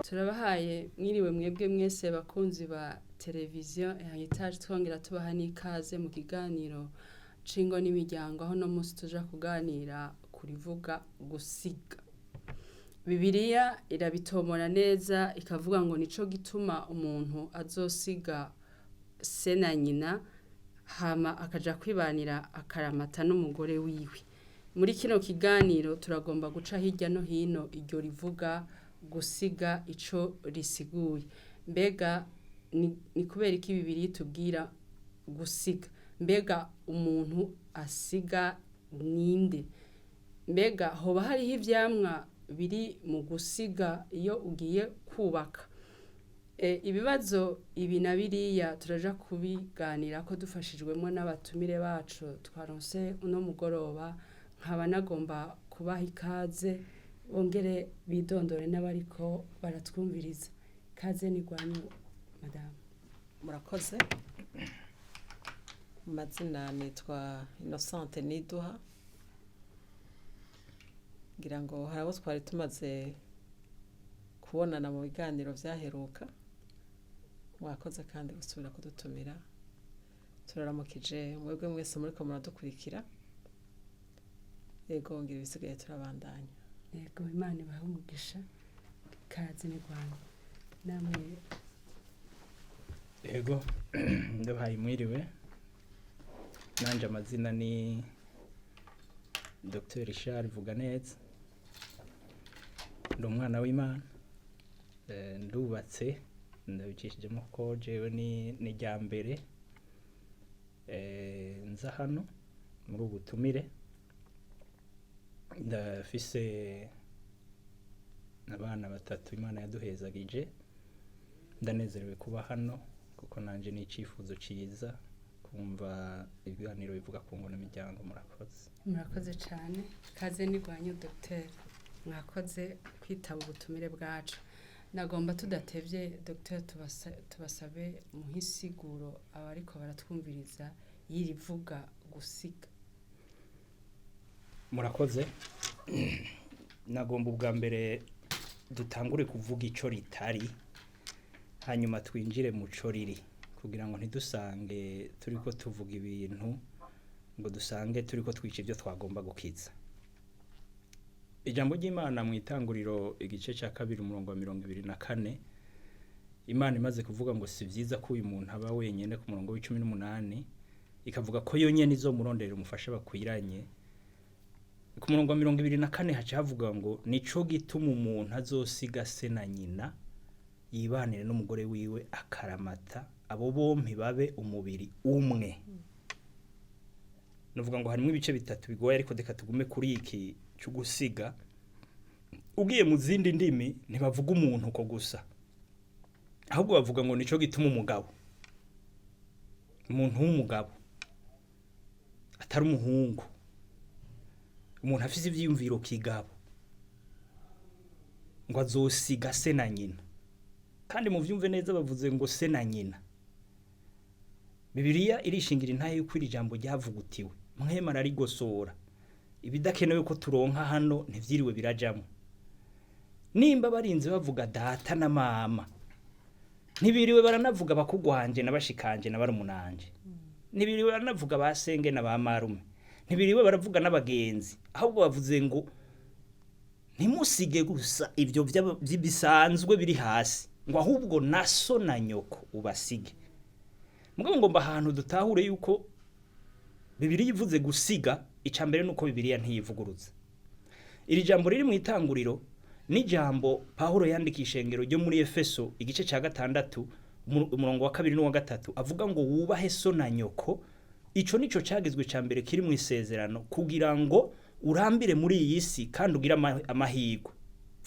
Turabahaye mwiriwe mwebwe mwese bakunzi ba televiziyo Heritage, twongera tubaha n'ikaze mu kiganiro cingo n'imiryango, aho no musi tuja kuganira kurivuga gusiga. Bibiliya irabitomora neza ikavuga ngo nico gituma umuntu azosiga se na nyina hama akaja kwibanira akaramata n'umugore wiwe. Muri kino kiganiro turagomba guca hirya no hino iryo rivuga gusiga ico risiguye. Mbega ni kubera iki Bibiliya tubwira gusiga? Mbega umuntu asiga ninde? Mbega hoba hariho ivyamwa biri mu gusiga iyo ugiye kubaka? Ibibazo ibi na biriya turaja kubiganira ko dufashijwemo n'abatumire bacu twaronse uno mugoroba. Nkaba nagomba kubaha ikaze bongere bidondore n'abariko baratwumviriza. Kaze ni gwanyu madame. Murakoze. Mazina nitwa Innocente NIDUHA. Ngira ngo harabo twari tumaze kubonana mu biganiro vyaheruka. Mwakoze kandi gusubira kudutumira. Turaramukije mwebwe mwese muriko muradukurikira. Yego ngira bisigaye turabandanya. Yego Imana ibahe umugisha. Kaze ni gwanyu. Namwe Yego ndabahaye mwiriwe. Nanje amazina ni Dr Richard VUGANEZA. Ndi umwana w'Imana. Ndubatse ndabicishijemo ko jewe ni ryambere nza hano muri ubutumire. Ndafise abana batatu Imana yaduhezagije. Ndanezerewe kuba hano kuko nanje ni icifuzo ciza kumva ibiganiro bivuga ku ngo n'imiryango. Murakoze. Murakoze cyane. Kaze ni gwanyu Dr. Mwakoze kwitaba ubutumire bwacu. Nagomba tudatevye Dr. tubasabe muhisiguro abariko baratwumviriza yirivuga gusiga. Murakoze. Nagomba ubwa mbere dutangure kuvuga ico ritari, hanyuma twinjire mu co riri kugira ngo ntidusange turiko tuvuga ibintu ngo dusange turiko twica ibyo twagomba gukiza. Ijambo ry'Imana mu itanguriro igice cya 2 umurongo wa 24, Imana imaze kuvuga ngo si vyiza ko uyu muntu aba wenyene ku murongo wa 18, ikavuga ko yonyene izomurondera umufasha bakwiranye. Ku murongo wa 24 haca havuga ngo nico gituma umuntu azosiga se na nyina yibanire n'umugore wiwe akaramata, abo bompi babe umubiri umwe. Nuvuga ngo harimo ibice bitatu bigoye, ariko deka tugume kuri iki cyo gusiga. Ugiye mu zindi ndimi ntibavuga umuntu ko gusa, ahubwo bavuga ngo nico gituma umugabo, umuntu w'umugabo atari umuhungu, umuntu afise ivyiyumviro kigabo, ngo azosiga se na nyina. Kandi mu vyumve neza bavuze ngo se na nyina. Bibiliya irishingira intaye yuko iri jambo ryavugutiwe mwema narigosora. Ibidakenewe ko turonka hano ntivyiriwe birajamo. Nimba barinze bavuga data na mama, ntibiriwe baranavuga bakugwanje nabashikanje na barumunanje. Ntibiriwe baranavuga basenge na ba marume. Ntibiriwe baravuga n'abagenzi, ahubwo bavuze ngo ntimusige gusa ivyo by'ibisanzwe biri hasi, ngo ahubwo naso na nyoko ubasige. Mugabo ngomba ahantu dutahure yuko Bibiliya ivuze gusiga, icambere nuko Bibiliya ntiyivuguruza. Iri jambo riri mu itanguriro ni jambo Pawulo yandikisha ishengero ryo muri Efeso igice cya 6 umurongo wa 2 n'uwa 3, avuga ngo wubahe so na nyoko. Ico nico cyagizwe cambere kiri mu isezerano kugira ngo urambire muri iyi si kandi ugira amahirwe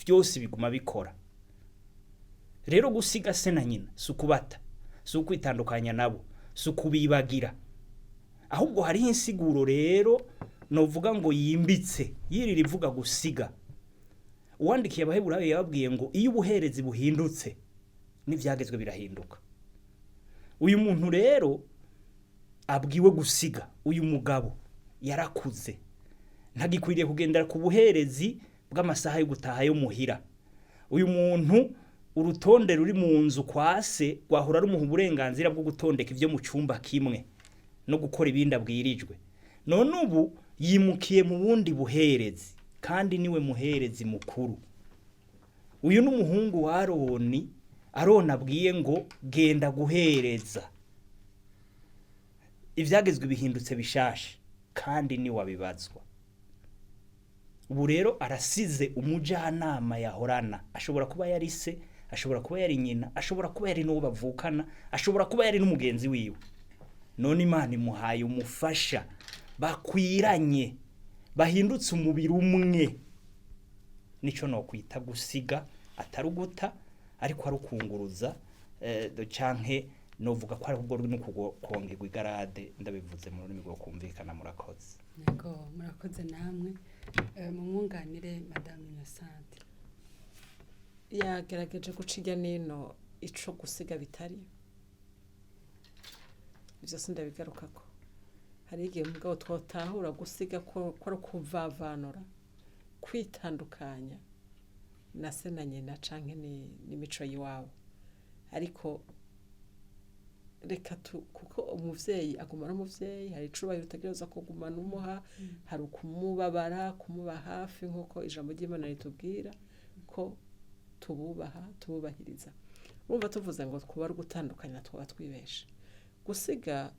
vyose biguma bikora. Rero gusiga se na nyina sukubata, sukwitandukanya nabo, sukubibagira, ahubwo hari insiguro rero novuga ngo yimbitse yiri rivuga gusiga. Uwandikiye Abaheburayo yababwiye ngo iyo ubuherezi buhindutse n'ivyagezwe birahinduka. Uyu muntu rero abwiwe gusiga, uyu mugabo yarakuze, ntagikwiriye kugendera ku buherezi bw'amasaha yo gutaha yo muhira. Uyu muntu urutonde ruri mu nzu kwa se rwahora rumuha uburenganzira bwo gutondeka ivyo mu cumba kimwe no gukora ibindi abwirijwe. None ubu yimukiye mu bundi buherezi kandi niwe muherezi mukuru. Uyu n'umuhungu wa Aroni abwiye ngo genda guhereza. Ivyagezwe bihindutse bishasha kandi ni wabibazwa. Ubu rero arasize umujanama yahorana, ashobora kuba yari se, ashobora kuba yari nyina, ashobora kuba yari n'uwo bavukana, ashobora kuba yari n'umugenzi wiwe. None Imana imuhaye umufasha bakwiranye, bahindutse umubiri umwe. Nico no kwita gusiga, ataruguta ariko arukunguruza canke novuga ko ari ubwo no kongerwa igarade. Ndabivuze mu rurimi rwo kumvikana. Murakoze. Yego, murakoze namwe. Mu mwunganire Mme Innocente. Yagerageje guciga nino ico gusiga bitari. Ivyo sindabigarukako. Hari igihe mugabo twotahura gusiga ko ari kuvavanura, kwitandukanya na se na nyina canke n'imico yiwabo. Ariko reka kuko umuvyeyi agumana umuvyeyi, hari icubahiro utegereza kugumana umuha, hari ukumubabara, kumuba hafi nk'uko ijambo ry'Imana ritubwira ko tububaha, tububahiriza. Urumva tuvuze ngo kuba ari gutandukanya twaba twibeshe. Gusiga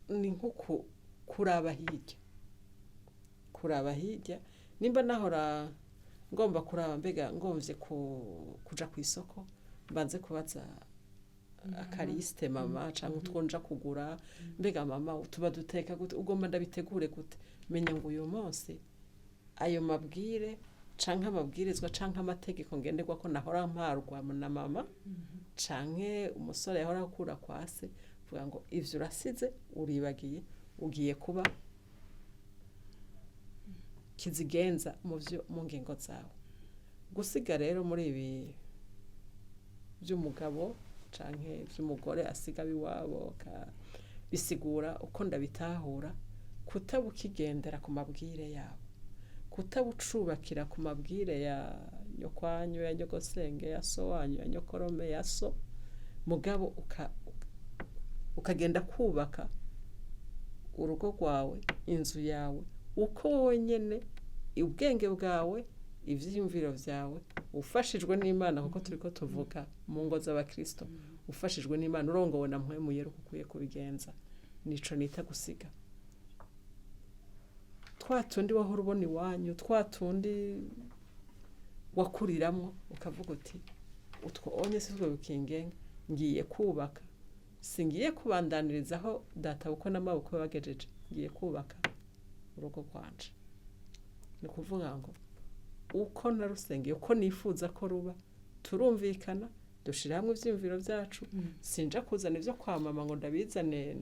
ni nko kuraba hirya. Kuraba hirya, nimba nahora ngomba kuraba mbega ngomvye kuja ku isoko, mbanze kubaza akariste mama canke utwonja kugura, mbega mama tuba duteka gute, ugomba ndabitegure gute. Menya ngo uyu munsi ayo mabwire canke amabwirizwa canke amategeko ngenderwa ko nahora mparwa na mama canke umusore yahora akura kwa se, vuga ngo ivyo urasize uribagiye, ugiye kuba kizigenza mu ngingo zawe. Gusiga rero muri ibi by'umugabo canke by'umugore asiga biwabo bisigura uko ndabitahura kutabukigendera ku mabwire yabo, kutabucubakira ku mabwire ya nyokwanyu, ya nyogosenge, ya so wanyu, ya nyokorome, ya so, mugabo ukagenda kubaka urugo rwawe, inzu yawe uko wenyene, ubwenge bwawe, ivyiyumviro vyawe, ufashijwe n'Imana kuko turiko tuvuga mu ngo z'abakristo, ufashijwe n'Imana, urongowe na mpwemu yera ukwiye kubigenza. Nico nita gusiga. Twatundi wahora ubona iwanyu, twatundi wakuriramwo, ukavuga uti utwo onye sizwe bukingenga, ngiye kubaka, singiye kubandanirizaho data uko n'amaboko bagejeje, ngiye kubaka urugo kwanje. Ni kuvuga ngo uko narusengeye, uko nifuza ko ruba, turumvikana, dushira hamwe ivyumviro vyacu, sinja kuzana ivyo kwa mama ngo ndabizane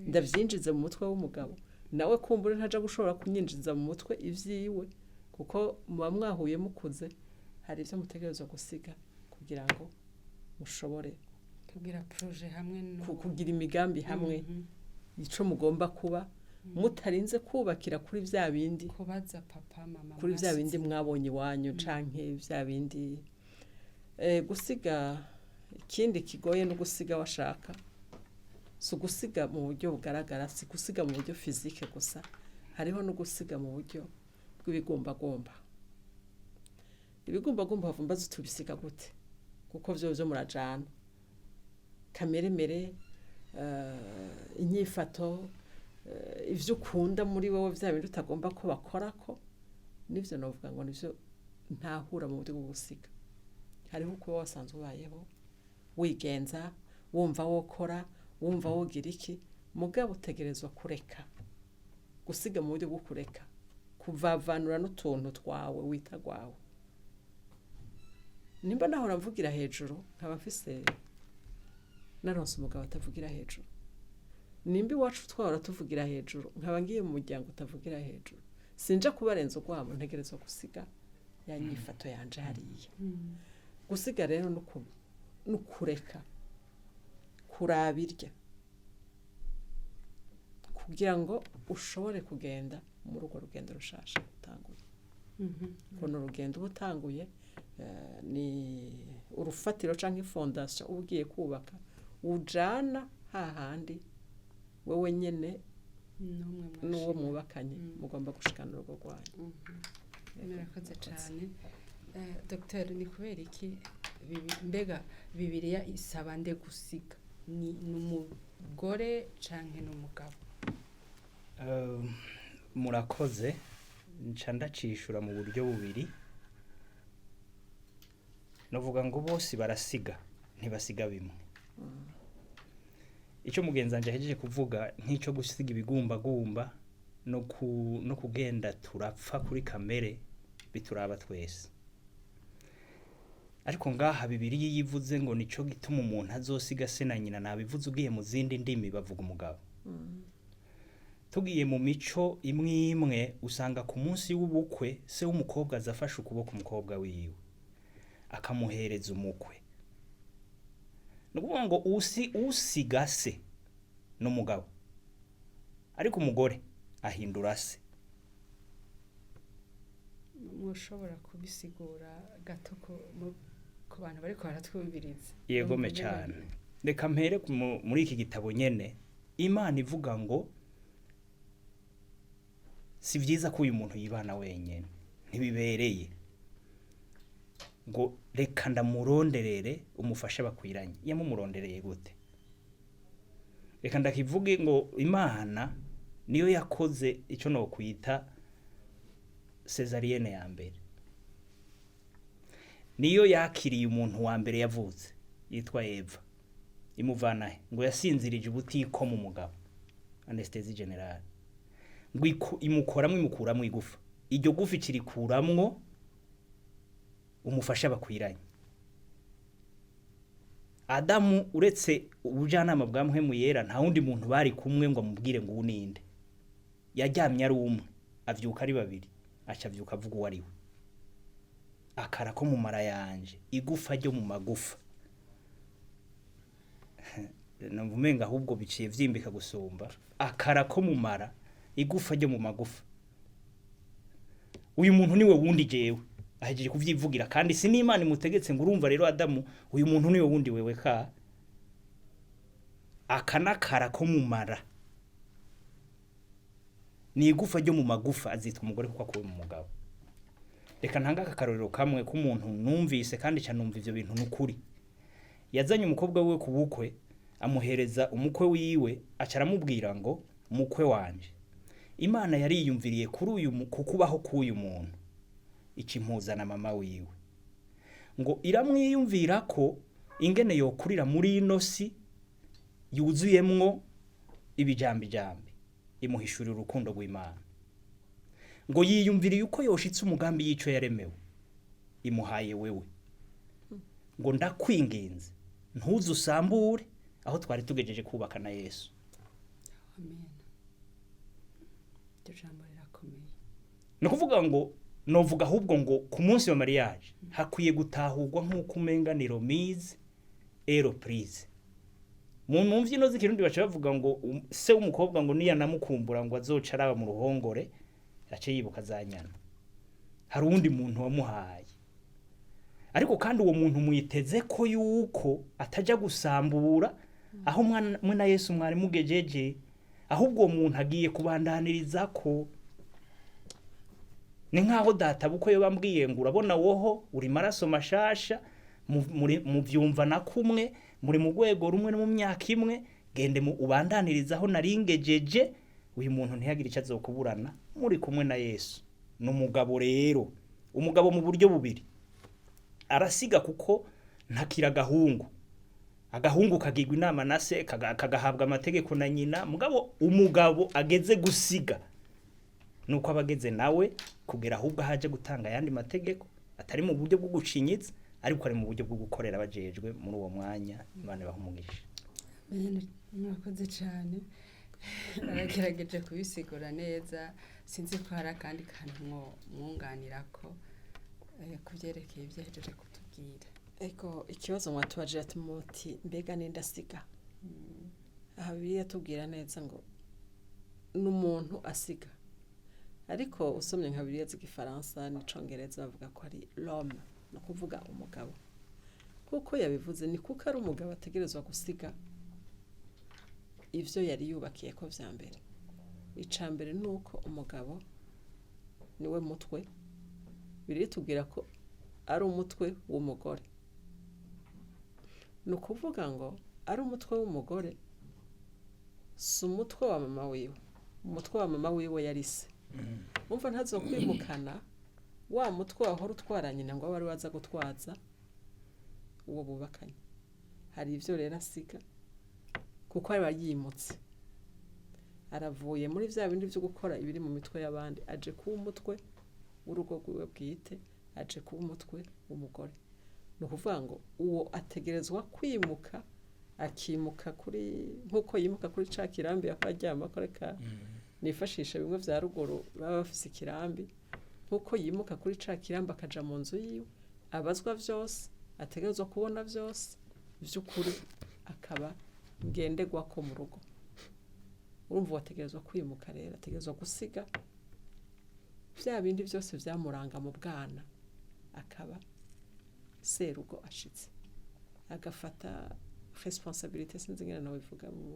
ndavyinjize mu mutwe w'umugabo, nawe kumbure ntaja gushobora kunyinjiza mu mutwe ivyiwe, kuko muba mwahuye mukuze, hari ivyo mutegerezwa gusiga kugira ngo mushobore kugira projet hamwe no kugira imigambi hamwe ico mugomba kuba, mutarinze kubakira kuri vya bindi, kubaza papa mama, kuri vya bindi mwabonye iwanyu canke vya bindi. Gusiga ikindi kigoye no gusiga washaka, so gusiga mu buryo bugaragara, si gusiga mu buryo physique gusa, hariho no gusiga mu buryo bw'ibigumbagumba. Ibigumbagumba bavumbaza tubisiga gute, kuko vyo murajana kameremere, inyifato, ivyo ukunda muri wowe vya bintu utagomba ko bakorako, nivyo novuga ngo nivyo ntahura mu buryo bwo gusiga. Hariho kuba wasanzwe ubayeho wigenza, wumva wokora, wumva wogira iki, mugabo utegerezwa kureka. Gusiga mu buryo bwo kureka, kuvavanura n'utuntu twawe wita gwawe. Nimba nahora mvugira hejuru, nkaba mfise naronse umugabo atavugira hejuru. Nimba iwacu twahora tuvugira hejuru, nkaba ngiye mu muryango utavugira hejuru, sinja kubarenza urwamo, ntegerezwa gusiga ya nyifato yanje hariya. Gusiga rero nukureka, kurabirya, kugira ngo ushobore kugenda muri urwo rugendo rushasha utanguye. ukuntu urugendo uba utanguye ni urufatiro cyangwa ifondasiyo uba ugiye kubaka ujana hahandi wowe nyine n'uwo mwubakanye mugomba gushikana urugo rwanyu. murakoze cyane. Dr ni kubera iki mbega bibiliya isaba nde gusiga? Ni umugore canke n'umugabo? Murakoze, nca ndacishura mu buryo bubiri. Novuga ngo bose barasiga, ntibasiga bimwe. Icyo mugenzi wanje ahejeje kuvuga nk'icyo gusiga ibigumbagumba no kugenda turapfa kuri kamere bituraba twese. Ariko ngaha Bibiliya yivuze ngo nico gituma umuntu azosiga se na nyina, nabivuze ugiye mu zindi ndimi bavuga umugabo. Tugiye mu mico imwe imwe usanga ku munsi w'ubukwe se w'umukobwa azafasha ukuboko umukobwa wiwe akamuhereza umukwe. Nukuvuga ngo usiga se n'umugabo, ariko umugore ahindura se. Mushobora kubisigura gato ku bantu bariko baratwumviriza? Yego me cyane. Reka mpere muri iki gitabo nyene, Imana ivuga ngo si vyiza ko uyu muntu yibana wenyene, ntibibereye ngo reka ndamuronderere umufashe bakwiranye. Yamumurondereye gute? Reka ndakivuge ngo Imana niyo yakoze ico no kwita Cesarienne ya mbere. Niyo yakiriye umuntu wa mbere yavutse yitwa Eva, imuvanahe ngo yasinzirije ubutiko mu mugabo, anesthesie generale, ngo imukuramo igufa. Iryo gufa ikirikuramwo umufasha bakwiranye. Adamu uretse ubujyanama bwa mpwemu yera nta wundi muntu bari kumwe ngo amubwire ngo uninde. Yaryamye ari umwe, avyuka ari babiri, acavyuka avuga uwo ari we. Akara ko mu mara yanje, igufa ryo mu magufa. Navumenga ahubwo biciye vyimbika gusumba. Akara ko mu mara, igufa ryo mu magufa. Uyu muntu niwe wundi jewe. Ahejeje kuvyivugira kandi si n'Imana imutegetse ngo urumva rero Adamu uyu muntu niwe wundi wewe ka. Akanakara ko mu mara, ni igufa ryo mu magufa, azitwa umugore kuko akuwe mu mugabo. Reka ntanga akakarorero kamwe k'umuntu numvise kandi canumva ivyo bintu n'ukuri. Yazanye umukobwa wiwe ku bukwe, amuhereza umukwe wiwe, acaramubwira ngo mukwe wanje, Imana yari yiyumviriye kuri uyu kukubaho k'uyu muntu ikimpuza na mama wiwe, ngo iramwiyumvira ko ingene yokurira muri ino si yuzuyemwo ibijambijambi, imuhishurira urukundo rw'Imana. Ngo yiyumviriye uko yoshitse umugambi y'ico yaremewe, imuhaye wewe. Ngo ndakwinginze ntuzusambure aho twari tugejeje kubaka na Yesu. Amen. Jambo rirakomeye. No kuvuga ngo novuga ahubwo ngo ku munsi wa mariage hakwiye gutahurwa nk'uko umenganiro mise ero prise. Mu mvyino z'ikirundi baca bavuga ngo se w'umukobwa ngo niya namukumbura ngo azoca araba mu ruhongore yace yibuka zanyana. Hari undi muntu wamuhaye. Ariko kandi uwo muntu mwiteze ko yuko ataja gusambura aho mwe na Yesu mwari mugejeje, ahubwo uwo muntu agiye kubandaniriza ko. Ni nkaho data buko yo bambwiye ngo urabona woho uri maraso mashasha mu vyumva na kumwe muri mu rwego rumwe no mu myaka imwe, gende mu ubandanirizaho naringejeje. Uyu muntu ntiyagira icyo azokuburana muri kumwe na Yesu. N'umugabo rero, umugabo mu buryo bubiri arasiga kuko ntakira agahungu kagirwa inama na se kagahabwa amategeko na nyina. Mugabo umugabo ageze gusiga nuko abageze nawe kugera ahubwo haje gutanga yandi mategeko atari mu buryo bwo gucinyitsa, ariko ari mu buryo bwo gukorera abajejwe muri uwo mwanya. Imana bahumugisha. Murakoze cyane. Aragerageje kubisigura neza, sinzi ko hari akandi kantu mwunganirako kuvyerekeye ibyo yahejeje kutubwira. Eko ikibazo mwatubaje ati mbega nindasiga. Aha Bibiliya tubwira neza ngo n'umuntu asiga ariko usomye nka Bibiliya z'igifaransa n'icongereza bavuga ko ari l'homme no kuvuga umugabo kuko yabivuze ni kuko ari umugabo ategerezwa gusiga ivyo yari yubakiye ko vya mbere icambere nuko umugabo niwe mutwe biritubwira ko ari umutwe w'umugore no kuvuga ngo ari umutwe w'umugore si umutwe wa mama wiwe umutwe wa mama wiwe yari se umva ntazokwimukana wa mutwe wahora utwara nyina ngo abari waza gutwaza uwo bubakanye hari ivyo rero asiga kuko aba yimutse aravuye muri vya bindi vyo gukora ibiri mu mitwe y'abandi aje kuba umutwe w'urugo rwiwe bwite aje kuba umutwe w'umugore no kuvuga ngo uwo ategerezwa kwimuka akimuka kuri nkuko yimuka kuri ca kirambi akaryama koreka nifashisha bimwe vya ruguru baba bafise ikirambi nkuko yimuka kuri ca kirambi akaja mu nzu yiwe abazwa vyose ategerezwa kubona vyose vy'ukuri akaba ngendegwa ko mu rugo urumva wategerezwa kwimuka rero ategerezwa gusiga vya bindi vyose vyamuranga mu bwana akaba serugo ashitse agafata responsabilité sinzi ngene nawe bivuga mu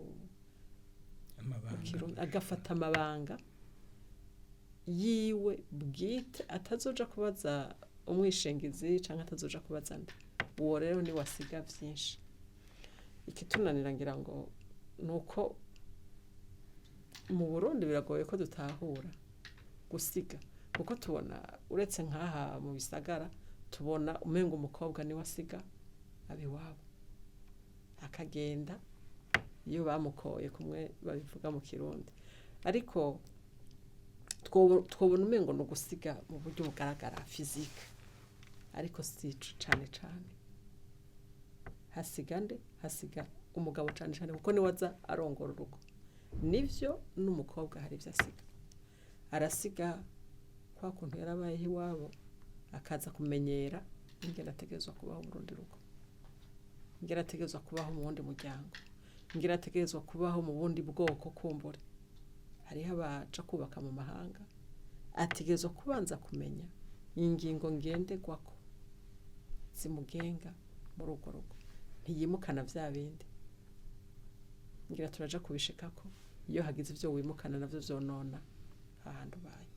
agafata amabanga yiwe bwite atazoja kubaza umwishengizi canke atazoja kubaza nde uwo rero ni wasiga vyinshi ikitunanira ngira ngo nuko mu Burundi biragoye ko dutahura gusiga kuko tubona uretse nkaha mu bisagara tubona umengo umukobwa ni wasiga abiwabo akagenda iyo bamukoye kumwe babivuga mu Kirundi ariko twobona umengo no gusiga mu buryo bugaragara physique ariko si cane cane hasiga nde hasiga umugabo cane cane kuko ni waza arongora urugo nivyo n'umukobwa hari ivyo asiga arasiga kwa kuntu yarabaye iwabo akaza kumenyera ingene ategerezwa kubaho mu rundi rugo ingene ategerezwa kubaho mu wundi muryango ingene ategerezwa kubaho mu bundi bwoko kumbure hariho abaca kubaka mu mahanga ategerezwa kubanza kumenya ingingo ngendegwako zimugenga muri urwo rugo ntiyimukana vya bindi ngira turaja kubishikako iyo hagize ivyo wimukana navyo vyonona ahantu baye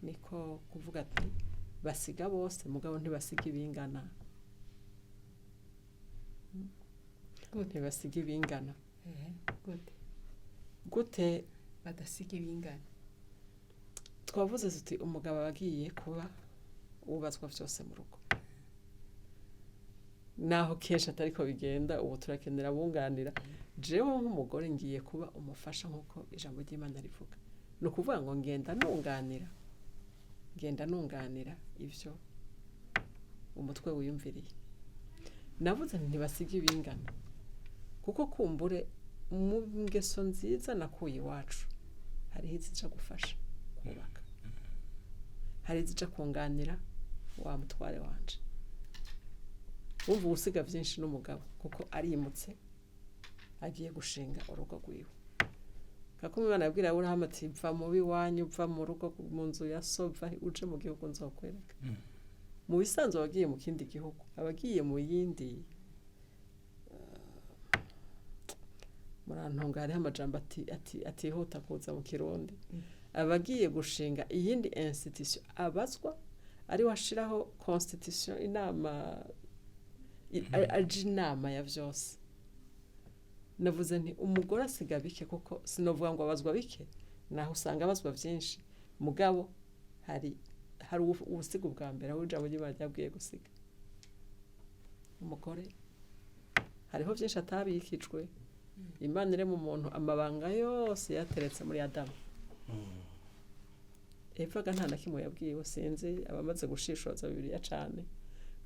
niko kuvuga ati basiga bose mugabo ntibasiga ibingana ntibasiga ibingana gute badasiga ibingana twavuze tuti umugabo abagiye kuba ubazwa vyose mu rugo naho kenshi atariko bigenda ubu turakenera bunganira jewe nk'umugore ngiye kuba umufasha nkuko ijambo ry'Imana rivuga no kuvuga ngo ngenda nunganira ivyo umutwe wiyumviriye navuze ntibasiga ibingana kuko kumbure mu ngeso nziza nakuye iwacu hari izija gufasha kubaka hari izija kunganira wa mutware wanje wumva usiga vyinshi n'umugabo kuko arimutse agiye gushinga urugo rwiwe kako Imana yabwira Aburahamu ati va mu biwanyu va mu rugo mu nzu ya so va uje mu gihugu nzokwereka mu bisanzwe abagiye mu kindi gihugu abagiye mu yindi murantonga hariho amajambo atihuta kuza mu Kirundi abagiye gushinga iyindi institution abazwa ari washiraho constitution inama inama ya vyose navuze nti umugore asiga bike kuko sinovuga ngo abazwa bike naho usanga abazwa vyinshi mugabo hari ubusiga bwa mbere aho ijambo ry'Imana ryabwiye gusiga umugore hariho vyinshi atabikijwe Imana ire mu muntu amabanga yose yateretse muri Adamu Eva nta na kimwe yabwiwe sinzi abamaze gushishoza Bibiliya cane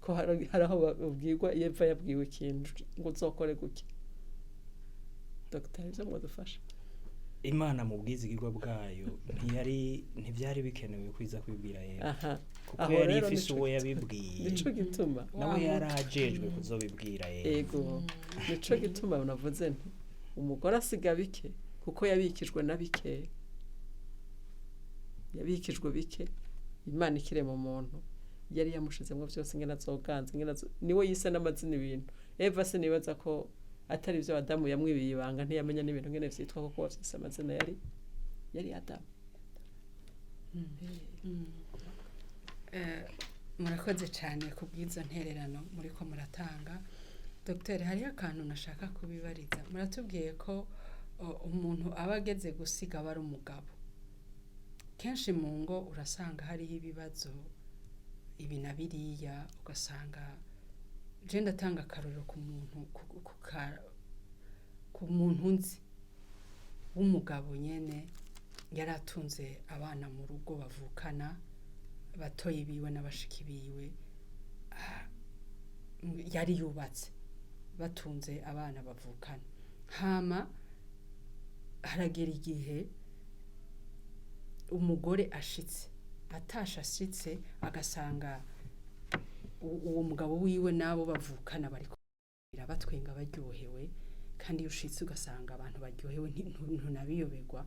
ko hari aho babwirwa Eva yabwiwe ikintu ngo uzokore guke Dr Ivyo mwadufasha Imana mu bwizigirwa bwayo ntibyari bikenewe kwiza kwibwira yera kuko yari ifise uwo yabibwiye nico gituma nawe yarajejwe kuzobibwira yera ego nico gituma navuze nti umugore asiga bike kuko yabikijwe na bike yabikijwe bike imana ikirema umuntu yari yamushizemo byose ingena zoganza niwe yise n'amazina ibintu Eva se nibaza ko atari byo Adamu yamwibiye ibanga ntiyamenya n'ibintu ngene vyitwa kuko bafise amazina yari Adamu. Murakoze cyane kubwizo ntererano muri ko muratanga. Dr. hariyo akantu nashaka kubibariza. Muratubwiye ko umuntu aba ageze gusiga bari umugabo. Kenshi mu ngo urasanga hariho ibibazo ibi na biriya ugasanga je ndatanga akarorero ku muntu nzi w'umugabo nyene yaratunze abana mu rugo bavukana batoye biwe n'abashiki biwe yari yubatse batunze abana bavukana hama haragera igihe umugore ashitse ashitse agasanga uwo mugabo wiwe nabo bavukana bari batwenga baryohewe kandi ushitse ugasanga abantu baryohewe ntunabiyoberwa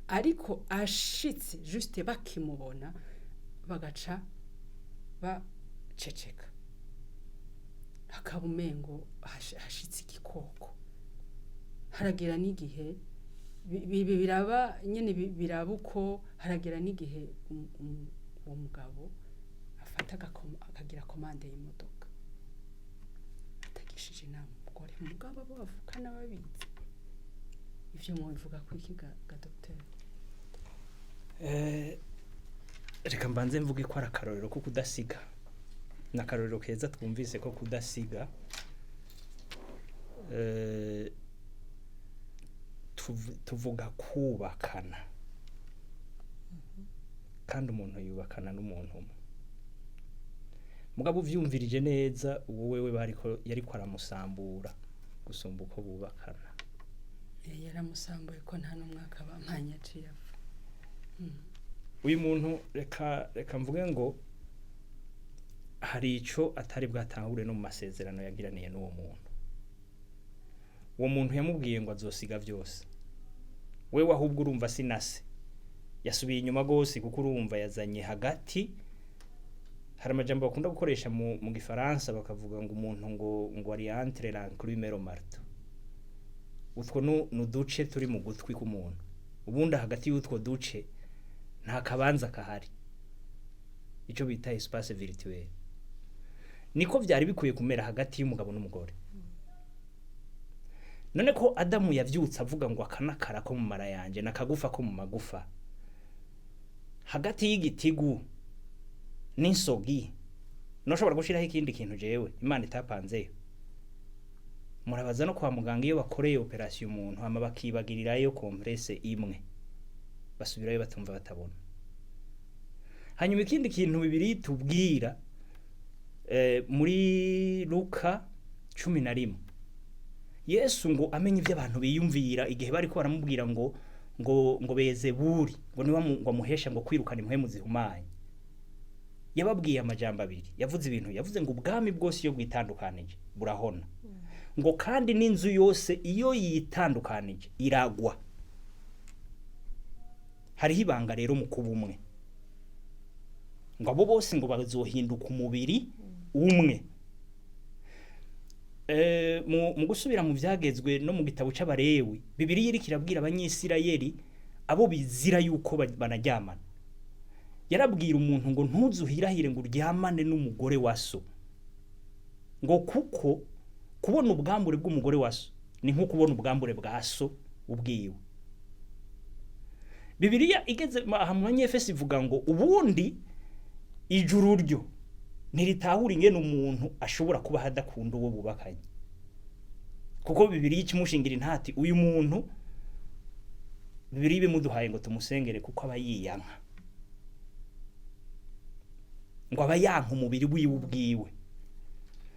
ariko ashitse juste bakimubona bagaca baceceka hakabumengo hashitse igikoko haragera n'igihe biraba nyene biraba uko haragera n'igihe uwo mugabo afata akagira komande y'imodoka atagishije inama umugore umugabo abo bavukana babizi ivyo mwivuga ku iki ga Dr. Reka mbanze mvuge ko ari akarorero ko kudasiga n'akarorero keza twumvise ko kudasiga tuvuga kubakana kandi umuntu yubakana n'umuntu umwe mugabo uvyumvirije neza wewe yariko aramusambura gusumba uko bubakana yaramusambuye ko nta n'umwaka bampanya ciye uyu muntu reka mvuge ngo hari ico atari bwatahure no mu masezerano yagiraniye n'uwo muntu uwo muntu yamubwiye ngo azosiga byose wewe ahubwo urumva sinase yasubiye inyuma gose kuko urumva yazanye hagati hari amajambo bakunda gukoresha mu gifaransa bakavuga ngo umuntu ngo ari entre l'enclume et le marteau utwo nuduce turi mu gutwi k'umuntu ubundi hagati y'utwo duce nta kabanza kahari ico bita espace virtuel niko vyari bikuye kumera hagati y'umugabo n'umugore none ko Adamu yavyutse avuga ngo akanakara ko mu mara yanje nakagufa ko mu magufa hagati y'igitigu n'insogi noshobora gushiraho ikindi kintu jewe Imana itapanzeyo murabaza no kwa muganga iyo bakoreye operation umuntu hama bakibagirirayo compresse imwe basubirayo batumva batabona hanyuma ikindi kintu bibiri tubwira muri Luka 11 Yesu ngo amenye ivyo abantu biyumvira igihe bari ko baramubwira ngo Bezebuli ngo niwa ngo muhesha ngo kwirukana impwemu zihumanye yababwiye amajambo abiri yavuze ibintu yavuze ngo ubwami bwose iyo bwitandukanije burahona ngo kandi n'inzu yose iyo yitandukanije iragwa hariho ibanga rero mu kubumwe ngo abo bose ngo bazohinduka umubiri umwe mu gusubira mu vyagezwe no mu gitabo c'abarewi Bibiliya iri kirabwira abanyisirayeli abo bizira yuko banaryamana yarabwira umuntu ngo ntuzuhirahire ngo uryamane n'umugore wa so ngo kuko kubona ubwambure bw'umugore wa so ni nko kubona ubwambure bwa so ubwiwe Bibiliya igeze mu Efeso ivuga ngo ubundi ijuru ryo ntiritahura ingene umuntu ashobora kuba hadakunda uwo bubakanye kuko Bibiliya ikimushingira intati uyu muntu Bibiliya bimuduhaye ngo tumusengere kuko aba yiyanka ngo aba yanka umubiri wiwe ubwiwe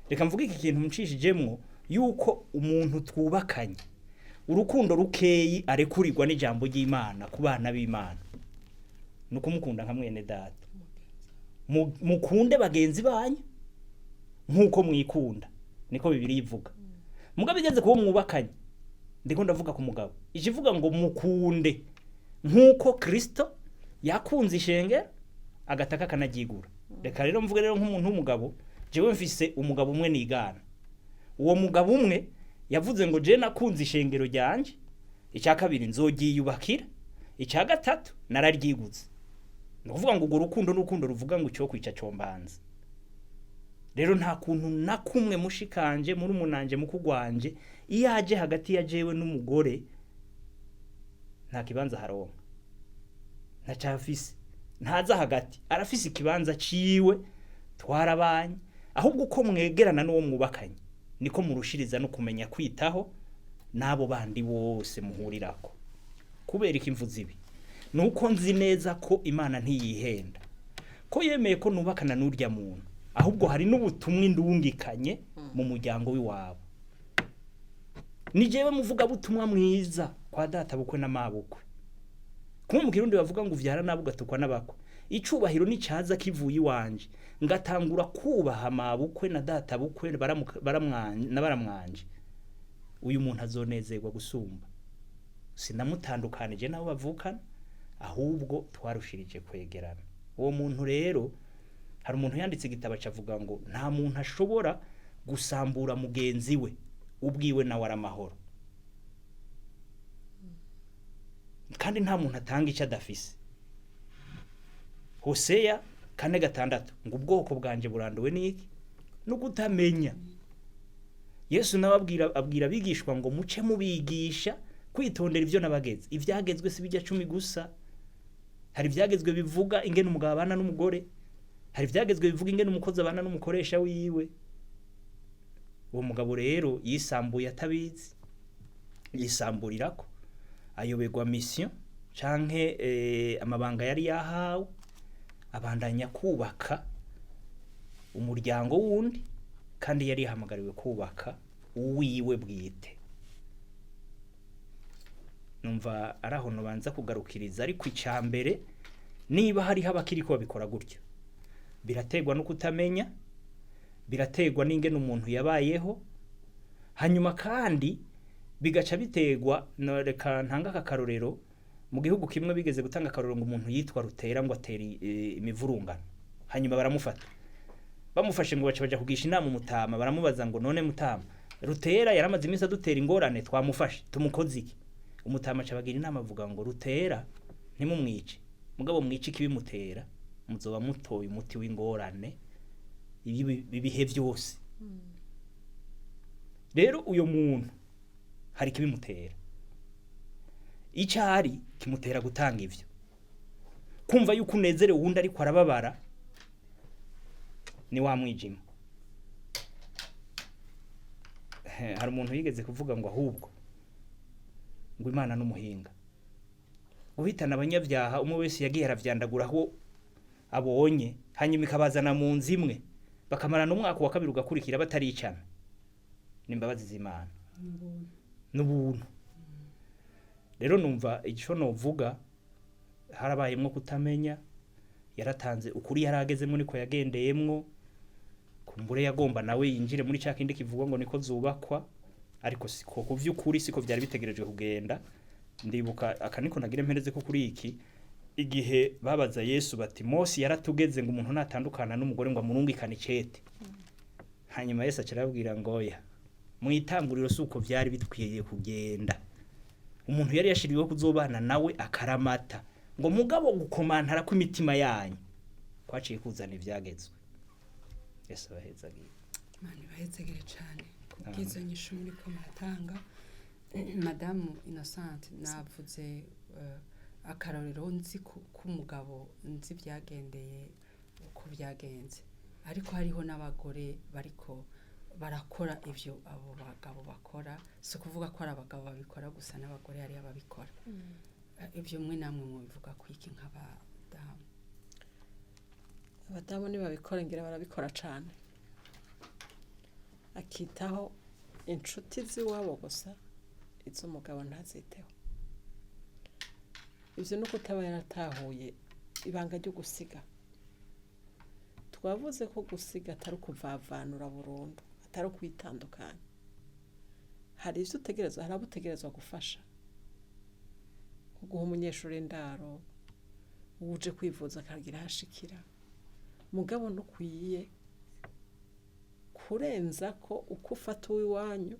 reka mvuge iki kintu mucishijemwo yuko umuntu twubakanye urukundo rukeyi arekurirwa n'ijambo ry'Imana ku bana b'Imana nuko mukunda nka mwene data mukunde bagenzi banyu nkuko mwikunda niko Bibiliya ivuga mugabo igeze kuba mwubakanye ndiko ndavuga ku mugabo ikivuga ngo mukunde nkuko Kristo yakunze ishenge agataka kanagigura reka rero mvuge rero nk'umuntu w'umugabo jewe mfise umugabo umwe nigana uwo mugabo umwe yavuze ngo je nakunze ishengero ryanje icya kabiri nzogiyubakira icya gatatu nararyiguze no kuvuga ngo ugo rukundo ruvuga ngo cyo kwica combanza rero nta kuntu na kumwe mushikanje muri umunanje mukugwanje iyaje hagati ya jewe n'umugore nta kibanza haronka nta cyafise ntaza hagati arafise ikibanza ciwe twarabanye ahubwo uko mwegerana n'uwo mwubakanye niko murushiriza no kumenya kwitaho nabo bandi bose muhurirako kubera ikimvuzi ibi nuko nzi neza ko Imana ntiyihenda ko yemeye ko nubakana n'urya muntu ahubwo hari n'ubutumwa indungikanye mu muryango w'iwabo ni jewe muvuga butumwa mwiza kwa data bukwe n'amabukwe kuma mu Kirundi bavuga ngo uvyara nabo gatukwa n'abakwe icubahiro ni caza kivuye iwanje ngatangura kubaha amabukwe na data bukwe baramwanje uyu muntu azonezerwa gusumba sinamutandukanije nabo bavukana ahubwo twarushirije kwegerana uwo muntu rero hari umuntu yanditse igitabo cavuga ngo nta muntu ashobora gusambura mugenzi we ubwiwe na waramahoro kandi nta muntu atanga icyo adafise Hosea 4:6 ngo ubwoko bwanje buranduwe niki no kutamenya Yesu nababwira abigishwa ngo muce mubigisha kwitondera ivyo nabageze ivyagezwe si bijya 10 gusa hari ivyagezwe bivuga ingene umugabo abana n'umugore hari ivyagezwe bivuga ingene umukozi abana n'umukoresha wiwe uwo mugabo rero yisambuye atabizi yisamburirako ayobegwa mission canke amabanga yari yahawe abandanya kubaka umuryango wundi kandi yari yahamagariwe kubaka uwiwe bwite numva araho no banza kugarukiriza ariko icambere niba hari habakiriko babikora gutyo birategwa no kutamenya birategwa n'ingene umuntu yabayeho hanyuma kandi bigaca bitegwa no reka ntanga akakarorero mu gihugu kimwe bigeze gutanga akarorero ngo umuntu yitwa Rutera ngo ateri imivurungano hanyuma baramufata bamufashe ngo baca baja kugisha inama umutama baramubaza ngo none mutama Rutera yaramaze iminsi adutera ingorane twamufashe tumukoze iki umutama aca bagira inama avuga ngo Rutera ntimumwice mugabo mwice kibimutera muzoba mutoye umuti w'ingorane ibihe byose rero uyo muntu hari kibimutera icari kimutera gutanga ivyo kumva yuko unezere wundi ariko arababara ni wa mwijima hari umuntu yigeze kuvuga ngo ahubwo ngo Imana n'umuhinga uhitana abanyabyaha umwe wese yagiye aravyandagura aho abonye hanyuma ikabazana mu nzimwe bakamarana umwaka wa kabiri ugakurikira bataricana nimbabazi z'Imana n'ubuntu rero numva ico novuga harabayemwo kutamenya yaratanze ukuri yaragezemo niko yagendeyemwo kumbure yagomba nawe yinjire muri cya kindi kivugwa ngo niko zubakwa ariko siko kuvyukuri siko byari bitegerejwe kugenda ndibuka akaniko nagira mpereze ko kuri iki igihe babaza Yesu bati Mose yaratugeze ngo umuntu natandukana n'umugore ngo amurungikane icete hanyuma Yesu acirabwira ngo ya mu itanguriro suko byari bitwiye kugenda umuntu yari yashiriweho kuzobana nawe akaramata ngo mugabo gukomantara ku imitima yanyu kwaciye kuzana ivyagezwe Yesu bahezagiye Imana bahezagire cyane kubwizo nyishu muri ko matanga Mme Innocente navuze akarorero nzi k'umugabo nzi byagendeye uko byagenze ariko hariho n'abagore bariko barakora ivyo abo bagabo bakora so kuvuga ko ari abagabo babikora gusa n'abagore hari ababikora ivyo mwe namwe mu bivuga kwiki nk'abadamu abadamu ni babikora ngira barabikora cyane akitaho inshuti ziwabo gusa izo umugabo ntaziteho ivyo no kutaba yaratahuye ibanga ryo gusiga twavuze ko gusiga atari kuvavanura burundu atari kwitandukanya hari ivyo utegerezwa harabutegerezwa gufasha guha umunyeshuri indaro uje kwivuza akagira hashikira mugabo ntukwiye kurenza ko uko ufata uw'iwanyu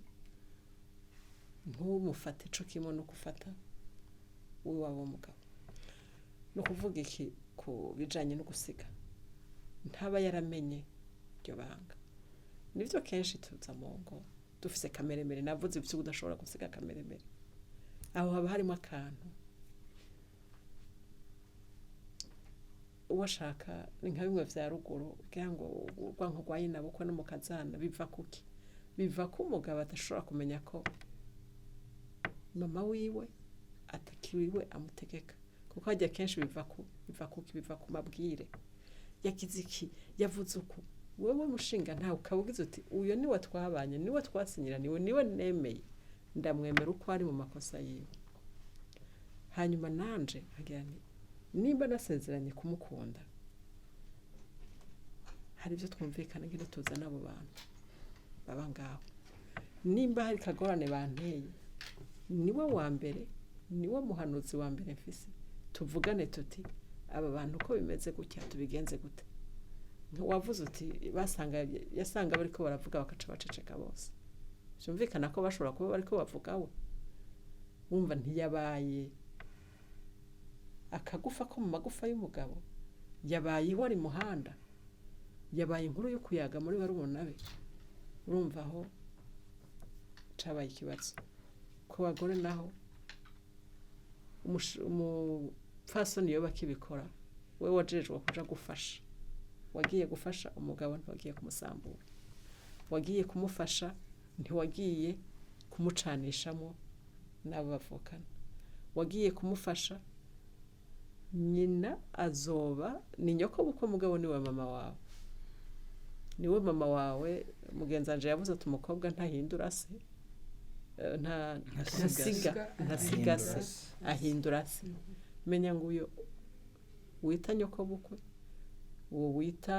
ntumufate ico kimwe no gufata uw'iwabo mugabo no kuvuga iki ku bijanye no gusiga ntaba yaramenye iryo banga nivyo kenshi tuza mu ngo dufise kameremere navuze ivyo udashobora gusiga kameremere aho haba harimo akantu uwashaka ni nka bimwe vya ruguru kugira ngo urwanko rwa nyina bukwe no mu kazana biva kuki biva ko umugabo adashobora kumenya ko mama wiwe atakiwiwe amutegeka kuko hajya kenshi biva ku mabwire yagize iki yavuze uko wewe mushinga ntawe ukabugize uti uyo niwe twabanye niwe twasinyiraniwe niwe nemeye ndamwemera uko ari mu makosa yiwe hanyuma nanje agira nti nimba nasezeranye kumukunda hari ibyo twumvikana ngene tuzana abo bantu baba ngaho nimba hari kagorane banteye niwe wa mbere niwe muhanuzi wa mbere mfise tuvugane tuti aba bantu uko bimeze gutya tubigenze gute wavuze uti yasanga bariko baravuga bakaca baceceka bose byumvikana ko bashobora kuba bariko bavuga we wumva ntiyabaye akagufa ko mu magufa y'umugabo yabaye iho ari muhanda yabaye inkuru yo kuyaga muri barumuna be urumva aho cabaye ikibazo ku bagore naho umupfasoni yoba akibikora we wajejwe kuja gufasha wagiye gufasha umugabo ntiwagiye kumusambura wagiye kumufasha ntiwagiye kumucanishamo n'abo bavukana wagiye kumufasha nyina azoba ni nyoko buko mugabo niwe mama wawe niwe mama wawe mugenzanje yavuze ati umukobwa ntahindura se ntasiga se ahindura se menya ngo uyo wita nyoko bukwe uwo wita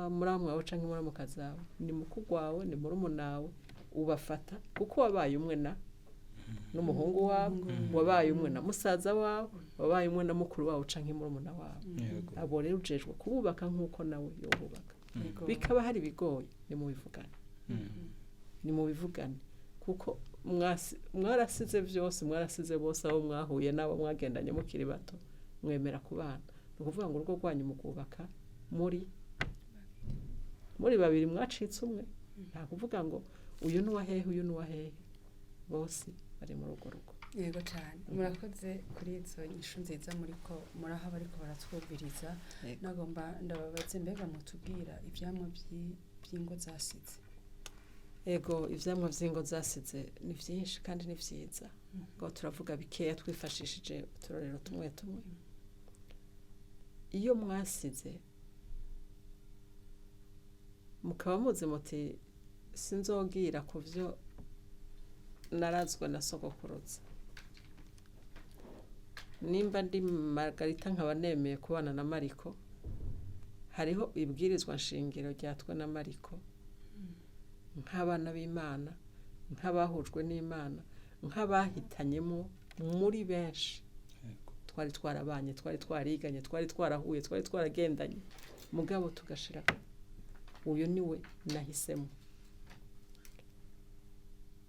muramwe wawe canke muramukazi wawe ni mukuru wawe ni murumunawe ubafata kuko wabaye umwe na n'umuhungu wawe wabaye umwe na musaza wawe wabaye umwe na mukuru wawe canke murumuna wawe abo rero ujejwe kububaka nkuko nawe yobubaka bikaba hari bigoye ni mu bivugane kuko mwarasize byose mwarasize bose abo mwahuye nabo mwagendanye mukiri bato mwemera kubana no kuvuga ngo urugo rwanyu mukubaka muri babiri mwacitse umwe nta kuvuga ngo uyu ni uwahehe bose bari mu rugo yego cyane murakoze kuri izo nyishu nziza muraho bariko baratwumviriza nagomba ndababaze mbega mutubwira ivyamwa by'ingo zasize ego ivyamwa vy'ingo zasize ni vyinshi kandi ni vyiza ngo turavuga bikeya twifashishije uturorero tumwe iyo mwasize mukaba muzi muti sinzogira ku vyo narazwe na sogokuruza nimba ndi Margarita nkaba nemeye kubana na Mariko hariho ibwirizwa nshingiro ryatwe na Mariko nk'abana b'Imana nk'abahujwe n'Imana nk'abahitanyemo muri benshi twari twarabanye twari twariganye twari twarahuye twari twaragendanye mugabo tugashira uyu niwe nahisemo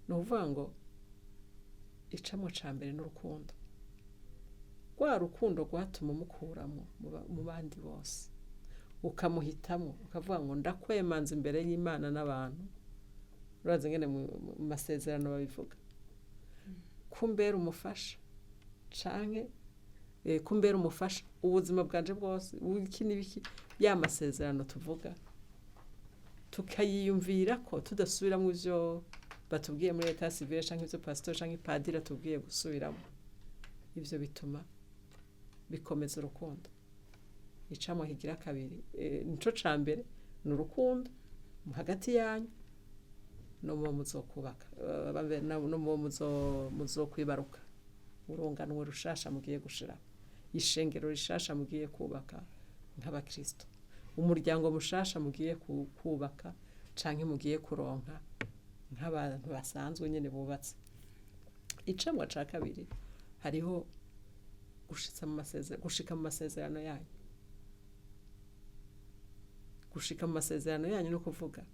nuvuga ngo icamwo ca mbere n'urukundo rwa rukundo rwatuma umukuramo mu bandi bose ukamuhitamo ukavuga ngo ndakwemanza imbere y'Imana n'abantu uraza ngene mu masezerano babivuga kumbera umufasha canke kumbera umufasha ubuzima bwanje bwose iki nibiki ya masezerano tuvuga tukayiyumvira ko tudasubiramo ivyo batubwiye muri leta civile canke ivyo pastor canke padiri atubwiye gusubiramo ivyo bituma bikomeza urukundo icamwe kigira kabiri nico ca mbere n'urukundo hagati yanyu no mu muzokubaka no mu muzokwibaruka urunganwe rushasha mugiye gushira ishengero rishasha mugiye kubaka nk'abakristo umuryango mushasha mugiye kubaka canke mugiye kuronka nk'abantu basanzwe nyene bubatse icamwa ca kabiri hariho gushika mu masezerano yanyu. Gushika mu masezerano yanyu no kuvuga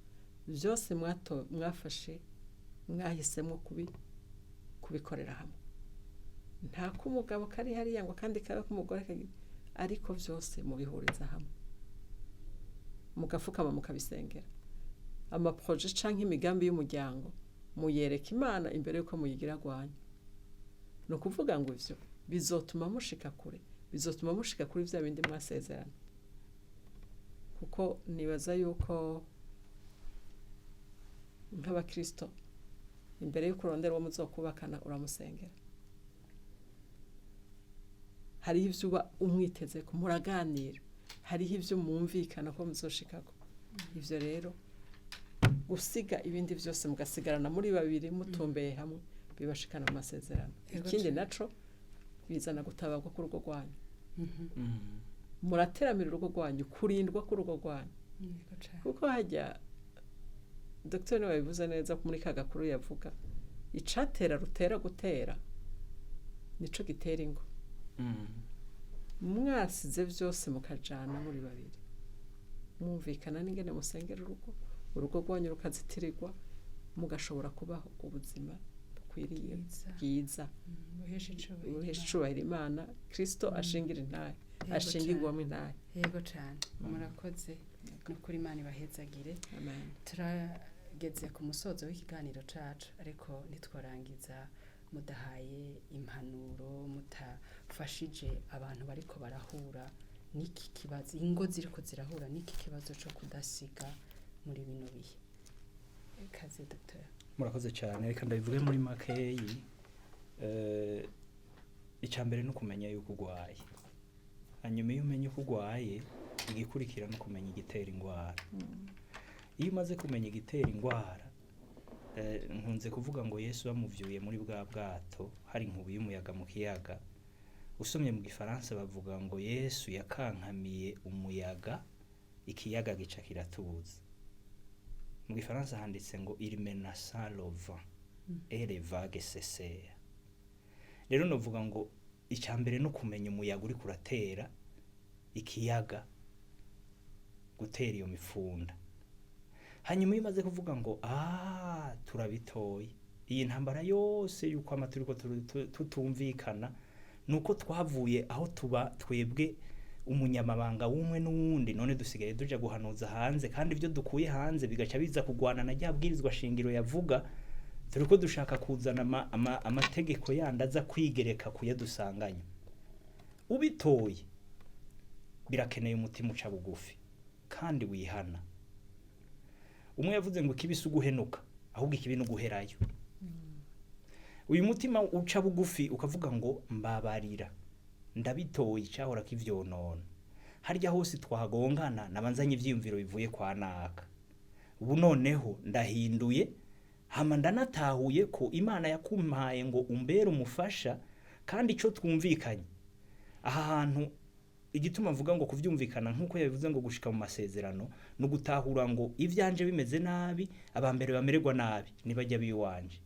byose mwafashe mwahisemo kubikorera hamwe. Nta kumugabo kari hariya ngo kandi kabe kumugore ariko byose mubihuriza hamwe. Mugafukama mukabisengera. Amaproje canke imigambi y'umuryango muyereka Imana imbere yuko muyigira gwanyu. No kuvuga ngo ivyo bizotuma mushika kure, bizotuma mushika kuri vya bindi mwasezerana. Kuko nibaza yuko nk'abakristo imbere yuko urondera uwo muzokubakana uramusengera. Hariho ivyo uba umwiteze ko muraganira, hariho ivyo mwumvikana ko muzoshikako. Ivyo rero gusiga ibindi byose mugasigarana muri babiri mutumbeye hamwe bibashikana mu masezerano. Ikindi naco bizana gutabagwa ku rugo rwanyu. Murateramira urugo rwanyu, kurindwa ku rugo rwanyu. Kuko hajya Dr niwe yabivuze neza muri kagakuru yavuga icatera rutera gutera nico gitera ingo. Mwasize byose mukajana muri babiri mwumvikana n'ingene musengera urugo rwanyu rukazitirirwa mugashobora kubaho ubuzima bukwiriye bwiza buhesha icubahiro Imana Kristo ashingira intahe ashingirwamo intahe. Yego cyane murakoze no kuri Imana ibahezagire. Amen. Turageze ku musozo w'ikiganiro cacu ariko ntitwarangiza mudahaye impanuro mutafashije abantu bariko barahura n'iki kibazo, ingo ziriko zirahura n'iki kibazo cyo kudasiga muri bino bihe. Kaze Dr. Murakoze cyane, reka ndabivuge muri makeyi. Icambere no kumenya yuko ugwaye. Hanyuma iyo umenye uko ugwaye igikurikira no kumenya igitera ingwara. Iyo umaze kumenya igitera ingwara nkunze kuvuga ngo Yesu bamuvyuye muri bwa bwato hari inkubi y'umuyaga mu kiyaga. Usomye mu Gifaransa bavuga ngo Yesu yakankamiye umuyaga ikiyaga gica kiratuza. Mu Gifaransa handitse ngo il menaça le vent et les vagues cessèrent. Rero novuga ngo icambere no kumenya umuyaga uri kuratera ikiyaga gutera iyo mifunda. Hanyuma imaze kuvuga ngo turabitoye iyi ntambara yose yuko amaturiko tutumvikana nuko twavuye aho tuba twebwe umunyamabanga w'umwe n'uwundi none dusigaye duja guhanuza hanze kandi ibyo dukuye hanze bigaca biza kugwana na ryabwirizwa shingiro yavuga turiko dushaka kuzana amategeko yandaza kwigereka kuyadusanganya. Ubitoye birakeneye umutima uca bugufi kandi wihana. Umwe yavuze ngo kibisi uguhenuka ahubwo ikibi no guherayo. Uyu mutima uca bugufi ukavuga ngo mbabarira ndabitoye cyahora kivyonona. Harya hose twagongana nabanzanye ivyiyumviro bivuye kwa naka. Ubu noneho ndahinduye hama ndanatahuye ko Imana yakumpaye ngo umbere umufasha kandi ico twumvikanye. Aha hantu igituma mvuga ngo kuvyumvikana nkuko yabivuze ngo gushika mu masezerano no gutahura ngo ivyanje bimeze nabi abambere bamererwa nabi nibajya biwanje.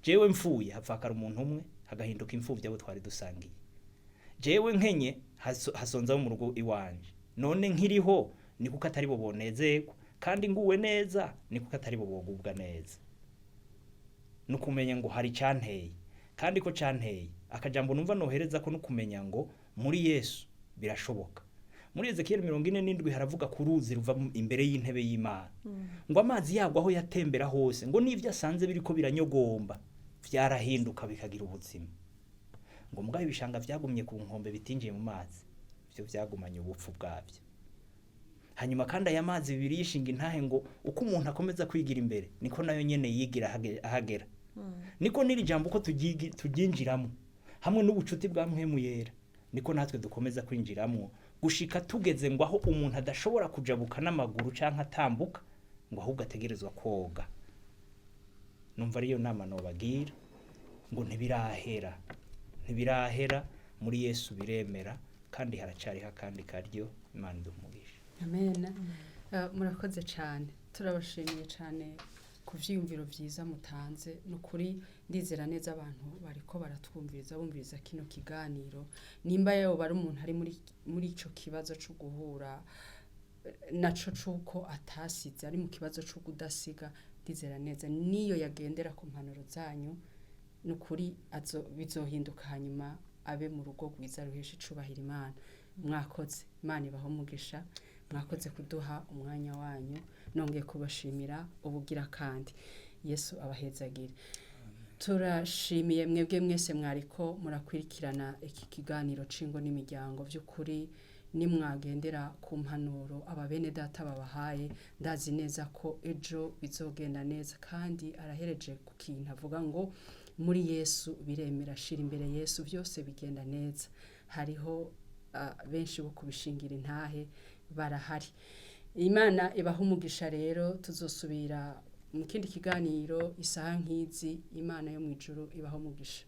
Jewe mfuye hapfakara umuntu umwe hagahinduka imfuvye abo twari dusangiye. Jewe nkenye hasonza mu rugo iwanje. None nkiriho ni kuko atari bo bonezeko kandi nguwe neza ni kuko atari bo bogubwa neza. No kumenya ngo hari cyanteye kandi ko cyanteye akajambo numva nohereza ko no kumenya ngo muri Yesu birashoboka. Muri Ezekiel 47 haravuga ku ruzi ruva imbere y'intebe y'Imana. Ngo amazi yagwa aho yatembera hose ngo nivyo asanze biriko biranyogomba vyarahinduka bikagira ubuzima. Ngo mbwa ibishanga vyagumye ku nkombe bitinjiye mu mazi byo vyagumanye ubupfu bwavyo. Hanyuma kandi aya mazi bibiri yishinga intahe ngo uko umuntu akomeza kwigira imbere niko nayo nyene yigira ahagera. Niko niri jambo ko tuginjiramo hamwe n'ubucuti bwa mpemu yera niko natwe dukomeza kwinjiramo gushika tugeze ngo aho umuntu adashobora kujabuka n'amaguru canka atambuka ngo ahubwo ategerezwa koga. Numva ariyo nama no bagira ngo ntibirahera muri Yesu biremera kandi haracari hakandi karyo Imana idumugisha. Amen. Murakoze cyane turabashimiye cyane ku vyiyumviro vyiza mutanze nukuri ndizera neza abantu bariko baratwumviriza bumviriza kino kiganiro nimba yoba ari umuntu ari muri ico kibazo cyo guhura naco cuko atasize ari mu kibazo cyo kudasiga ndizera neza niyo yagendera ku mpanuro zanyu nukuri bizohinduka hanyuma abe mu rugo rwiza ruhesha icubahiro Imana mwakoze Imana ibaho umugisha mwakoze kuduha umwanya wanyu nongeye kubashimira ubugira kandi Yesu abahezagire turashimiye mwebwe mwese mwariko murakwirikirana iki kiganiro cingo n'imiryango by'ukuri nimwagendera ku mpanuro ababene data babahaye ndazi neza ko ejo bizogenda neza kandi arahereje ku kintu avuga ngo muri Yesu biremera shira imbere Yesu byose bigenda neza hariho benshi bo kubishingira intahe barahari Imana ibaha umugisha rero tuzosubira mu kindi kiganiro isaha nkizi Imana yo mu ijuru ibaha umugisha